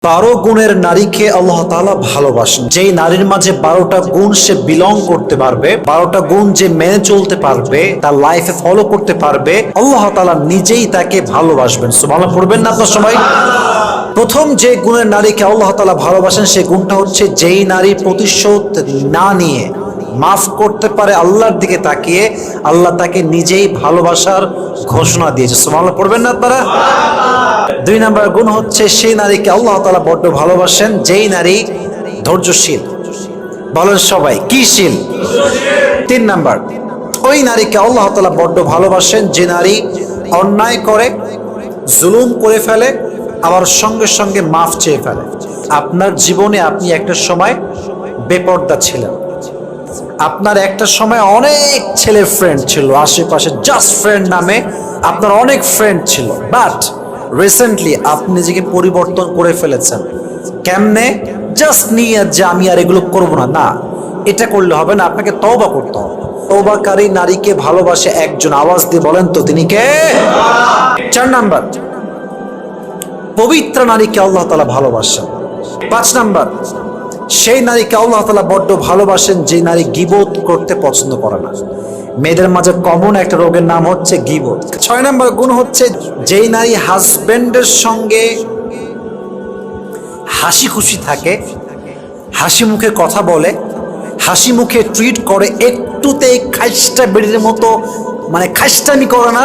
12 গুণের নারীকে আল্লাহ তাআলা ভালোবাসেন। যেই নারীর মাঝে 12টা গুণ সে বিলং করতে পারবে, 12টা গুণ যে মেনে চলতে পারবে, তার লাইফে ফলো করতে পারবে, আল্লাহ তাআলা নিজেই তাকে ভালোবাসবেন। সুবহানাল্লাহ পড়বেন না আপনারা সবাই? প্রথম যে গুণের নারীকে আল্লাহ তাআলা ভালোবাসেন সেই গুণটা হচ্ছে যেই নারী প্রতিশোধ না নিয়ে মাফ করতে পারে আল্লাহর দিকে তাকিয়ে, আল্লাহ তাকে নিজেই ভালোবাসার ঘোষণা দিয়েছে। সুবহানাল্লাহ পড়বেন না আপনারা? 2 নম্বর গুণ হচ্ছে সেই নারীকে আল্লাহ তাআলা বড্ড ভালোবাসেন যেই নারী ধৈর্যশীল। বলেন সবাই, কি শীল? 3 নম্বর, ওই নারীকে আল্লাহ তাআলা বড্ড ভালোবাসেন যে নারী অন্যায় করে, জুলুম করে ফেলে, আবার সঙ্গে সঙ্গে মাফ চেয়ে ফেলে। আপনার জীবনে আপনি একটা সময় বেপরদা ছিলেন, আপনার একটা সময় অনেক ছেলে ফ্রেন্ড ছিল আশেপাশে, জাস্ট ফ্রেন্ড নামে আপনার অনেক ফ্রেন্ড ছিল, বাট রিসেন্টলি আপনি নিজেকে পরিবর্তন করে ফেলেছেন। কেমনে? জাস্ট নিয়ে যে আমি আর এগুলো করবো না, না, এটা করলে হবে না, আপনাকে তওবা করতে হবে। তওবাকারী নারীকে ভালোবাসে একজন, আওয়াজ দিয়ে বলেন তো তিনি কে? 4 নাম্বার, পবিত্র নারীকে আল্লাহ তাআলা ভালোবাসেন। 5 নাম্বার, সেই নারীকে আল্লাহ তাআলা বড্ড ভালোবাসেন যে নারী গীবত করতে পছন্দ করে না। মেয়েদের মাঝে কমন একটা রোগের নাম হচ্ছে গীবত। 6 নম্বর গুণ হচ্ছে যেই নারী হাজবেন্ডের সঙ্গে হাসি খুশি থাকে, হাসি মুখে কথা বলে, হাসি মুখে ট্রিট করে, একটুতেই খাইস্টা বেড়ির মতো মানে খাইস্টামি করে না,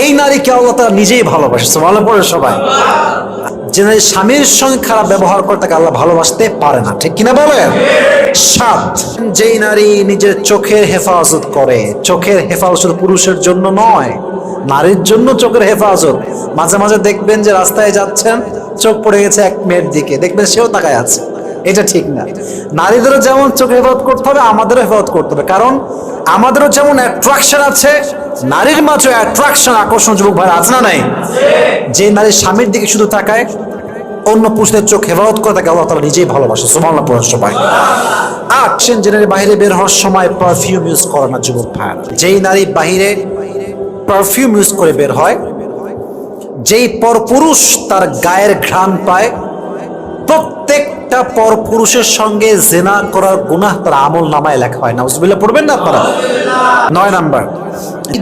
এই নারীকে আল্লাহ তাআলা নিজেই ভালোবাসে। সুবহানাল্লাহ পড়ে সবাই। যে নারী স্বামীর সঙ্গে খারাপ ব্যবহার করে তাকে আল্লাহ ভালোবাসতে পারে না, ঠিক কিনা বলেন? 7, যেই নারী নিজের চোখের হেফাজত করে, চোখের হেফাজত পুরুষের জন্য নয়, নারীর জন্য চোখের হেফাজত। মাঝে মাঝে দেখবেন যে রাস্তায় যাচ্ছেন, চোখ পড়ে গেছে এক মেয়ের দিকে, দেখবেন সেও তাকায় আছে, এটা ঠিক না। নারীদেরও যেমন চোখে হেফাজত করতে হবে, আমাদেরও হেফাজত করতে হবে, কারণ আমাদেরও যেমন অ্যাট্রাকশন আছে, নারীর মাঝে অ্যাট্রাকশন, আকর্ষণ যুবক ভাই আছে না নাই? যে নারী স্বামীর দিকে শুধু তাকায়, অন্য পুরুষদের চোখ হেফাজত করে, তাকে আল্লাহ তাআলা নিজেই ভালোবাসে। সুবহানাল্লাহ পড়েন সবাই। 8, যে নারী বাইরে বের হওয়ার সময় পারফিউম ইউজ করে না যুবক ভাই। যেই নারী বাইরে পারফিউম ইউজ করে বের হয়, যেই পরপুরুষ তার গায়ের ঘ্রাণ পায়, প্রত্যেকটা পরপুরুষের সঙ্গে জিনা করার গুনাহ তার আমল নামায় লেখা হয়। নাউজুবিল্লাহ পড়বেন না আপনারা? 9 নাম্বার,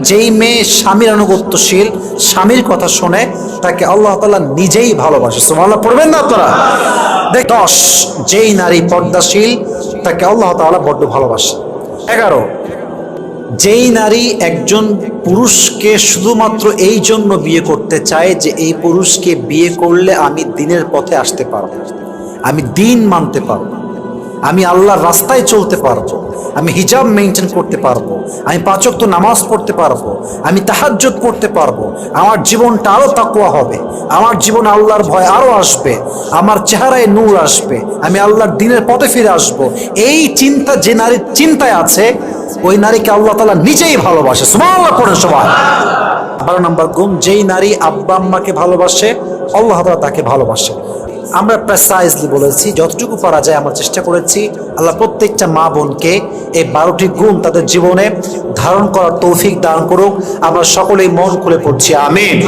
যেই মেয়ে স্বামীর আনুগত্যশীল, স্বামীর কথা শোনে, তাকে আল্লাহ তাআলা নিজেই ভালোবাসে। সুবহানাল্লাহ পড়বেন না আপনারা? 10, যেই নারী পর্দাশীল, তাকে আল্লাহ তাআলা বড্ড ভালোবাসে। 11, যেই নারী একজন পুরুষকে শুধুমাত্র এই জন্য বিয়ে করতে চায় যে এই পুরুষকে বিয়ে করলে আমি দ্বীনের পথে আসতে পারবো, আমি দ্বীন মানতে পারবো, আমি আল্লাহর রাস্তায় চলতে পারবো, আমি হিজাব মেনটেন করতে পারবো, আমি 5 ওয়াক্ত নামাজ পড়তে পারবো, আমি তাহাজ্জুদ পড়তে পারবো, আমার জীবনটা আরো তাকওয়া হবে, আমার জীবনে আল্লাহর ভয় আরো আসবে, আমার চেহারায় নূর আসবে, আমি আল্লাহর দ্বীনের পথে ফিরে আসবো, এই চিন্তা যে নারীর চিন্তায় আছে, ওই নারীকে আল্লাহ তাআলা নিজেই ভালোবাসে। সুবহানাল্লাহ পড়ে সবাই। 12 নম্বর গুণ, যেই নারী আব্বা আম্মাকে ভালোবাসে, আল্লাহ তাআলা তাকে ভালোবাসে। আমরা প্রেসাইজলি বলেছি, যতটুকু পারা যায় আমরা চেষ্টা করেছি। আল্লাহ প্রত্যেকটা মা বোনকে এই 12টি গুণ তাদের জীবনে ধারণ করার তৌফিক দান করুক। আমরা সকলেই মন খুলে পড়ছি আমিন।